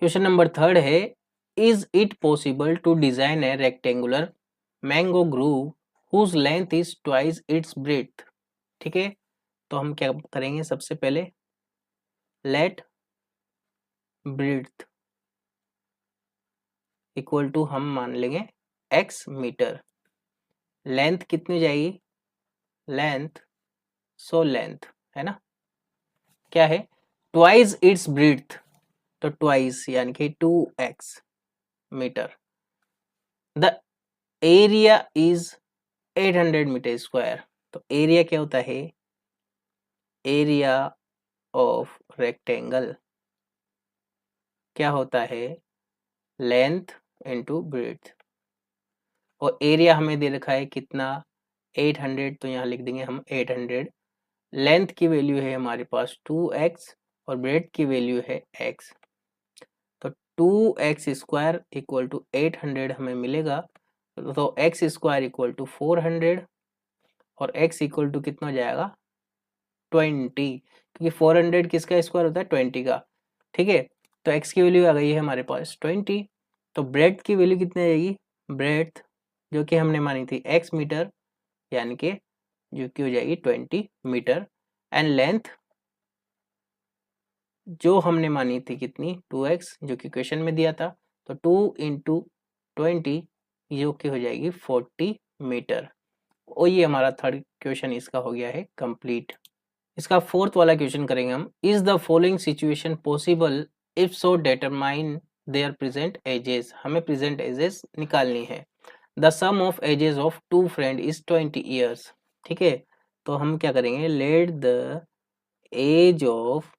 Question number 3 है, is it possible to design a rectangular mango grove whose length is twice its breadth. ठीक है, तो हम क्या करेंगे, सबसे पहले लेट ब्रेथ इक्वल टू हम मान लेंगे x मीटर। लेंथ कितनी जाएगी, लेंथ लेंथ है ना, क्या है, ट्वाइस इट्स ब्रेथ, तो ट्वाइस यानी कि 2x meter. The area is 800 meter square. तो एरिया क्या होता है, एरिया ऑफ रेक्टेंगल क्या होता है, लेंथ इनटू ब्रेथ। और एरिया हमें दे रखा है कितना, 800, तो यहाँ लिख देंगे हम 800। लेंथ की वैल्यू है हमारे पास 2x और ब्रेथ की वैल्यू है x। तो 2x स्क्वायर इक्वल टू 800 हमें मिलेगा, तो x स्क्वायर इक्वल टू 400 और x इक्वल टू कितना हो जाएगा 20, क्योंकि 400 किसका स्क्वायर होता है 20 का। ठीक है, तो x की वैल्यू आ गई है हमारे पास 20। तो ब्रेथ की वैल्यू कितनी आएगी, ब्रेथ जो कि हमने मानी थी x मीटर, यानी कि जो कि हो जाएगी 20 मीटर। एंड लेंथ जो हमने मानी थी कितनी 2x, जो कि क्वेश्चन में दिया था, तो 2 इंटू 20 जो कि हो जाएगी 40 मीटर। और ये हमारा थर्ड क्वेश्चन इसका हो गया है कंप्लीट। इसका फोर्थ वाला क्वेश्चन करेंगे हम, is the following situation possible, if so determine their present ages. हमें प्रेजेंट एजेस निकालनी है। The sum of ages of two friend is 20 years. ठीक है, तो हम क्या करेंगे, let the age of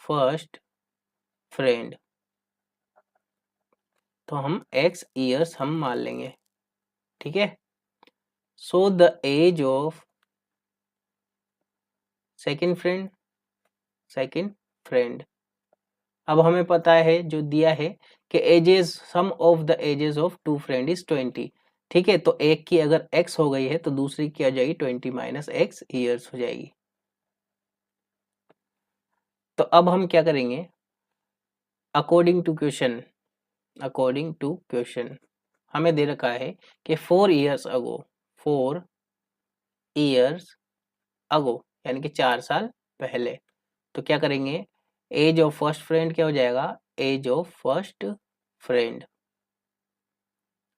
first friend, तो हम x ईयर्स हम मान लेंगे। ठीक है, so the age of second friend, अब हमें पता है जो दिया है कि ages, sum of the edges of two friend is 20। ठीक है, तो एक की अगर x हो गई है तो दूसरी की आ जाएगी 20 माइनस x ईयर्स हो जाएगी। तो अब हम क्या करेंगे, अकॉर्डिंग टू क्वेश्चन हमें दे रखा है कि 4 इयर्स अगो यानी कि 4 साल पहले। तो क्या करेंगे, एज ऑफ फर्स्ट फ्रेंड क्या हो जाएगा, एज ऑफ फर्स्ट फ्रेंड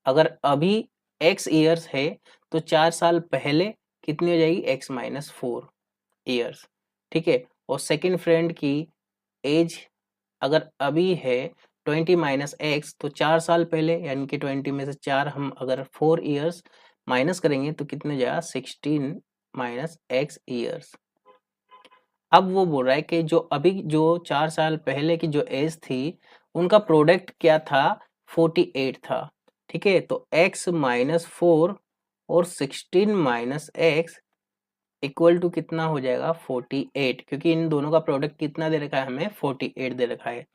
अगर अभी x ईयर्स है तो 4 साल पहले कितनी हो जाएगी, x माइनस 4 ईयर्स। ठीक है, और सेकंड फ्रेंड की एज अगर अभी है 20 माइनस एक्स, तो 4 साल पहले यानी कि 20 में से 4 हम अगर 4 ईयर्स माइनस करेंगे तो कितने हो जाएगा 16 माइनस एक्स ईयर्स। अब वो बोल रहा है कि जो अभी जो 4 साल पहले की जो एज थी उनका प्रोडक्ट क्या था, 48 था। ठीक है, तो x माइनस 4 और 16 माइनस एक्स इक्वल टू कितना हो जाएगा 48, क्योंकि इन दोनों का प्रोडक्ट कितना दे रखा है हमें 48 दे रखा है।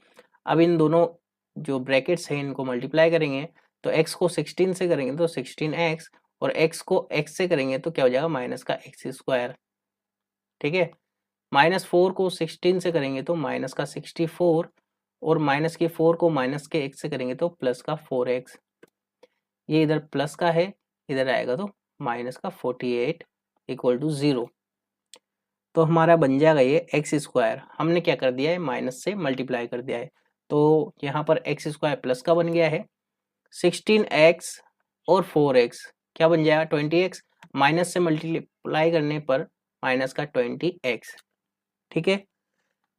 अब इन दोनों जो ब्रैकेट्स हैं इनको मल्टीप्लाई करेंगे, तो x को 16 से करेंगे तो 16x और x को x से करेंगे तो क्या हो जाएगा माइनस का एक्स स्क्वायर। ठीक है, माइनस 4 को 16 से करेंगे तो माइनस का 64 और माइनस के 4 को माइनस के x से करेंगे तो प्लस का 4x। ये इधर प्लस का है, इधर आएगा तो माइनस का 48 इक्वल टू 0। तो हमारा बन जाएगा ये एक्स स्क्वायर, हमने क्या कर दिया है माइनस से मल्टीप्लाई कर दिया है, तो यहाँ पर एक्स स्क्वायर प्लस का बन गया है। 16x और 4x क्या बन जाएगा 20x, माइनस से मल्टीप्लाई करने पर माइनस का 20x। ठीक है,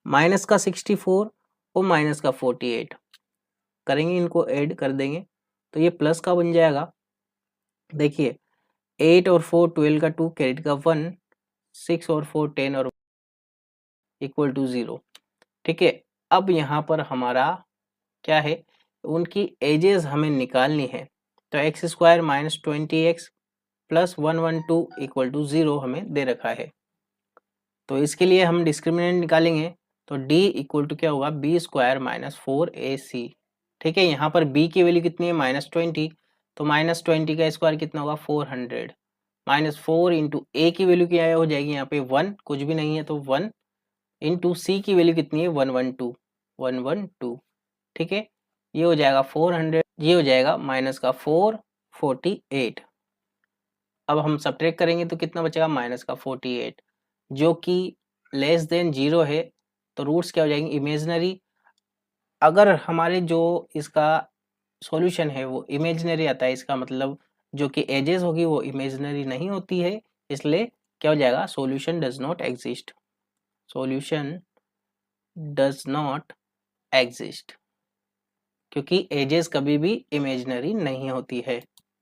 माइनस का 64 और माइनस का 48 करेंगे, इनको ऐड कर देंगे तो ये प्लस का बन जाएगा। देखिए 8 और 4 12 का 2 कैरेट का 1, 6 और 4 10 और इक्वल टू 0। ठीक है, अब यहाँ पर हमारा क्या है, उनकी एजेस हमें निकालनी है, तो x square minus 20x plus 112 equal to 0 हमें दे रखा है। तो इसके लिए हम डिस्क्रिमिनेंट निकालेंगे, तो d इक्वल टू क्या होगा बी स्क्वायर माइनस 4ac। ठीक है, यहाँ पर b की वैल्यू कितनी है माइनस 20, तो माइनस 20 का स्क्वायर कितना होगा 400 माइनस 4 इंटू ए की वैल्यू क्या हो जाएगी यहाँ पे 1, कुछ भी नहीं है तो 1 इंटू सी की वैल्यू कितनी है 112। ठीक है, ये हो जाएगा 400, ये हो जाएगा माइनस का 448। अब हम सब्ट्रैक्ट करेंगे तो कितना बचेगा, माइनस का 48, जो कि लेस देन 0 है। तो रूट्स क्या हो जाएंगे, इमेजनरी। अगर हमारे जो इसका सॉल्यूशन है वो इमेजनरी आता है, इसका मतलब जो कि एजेस होगी वो इमेजनरी नहीं होती है, इसलिए क्या हो जाएगा, solution does not exist, solution does not exist, क्योंकि एजेस कभी भी इमेजनरी नहीं होती है।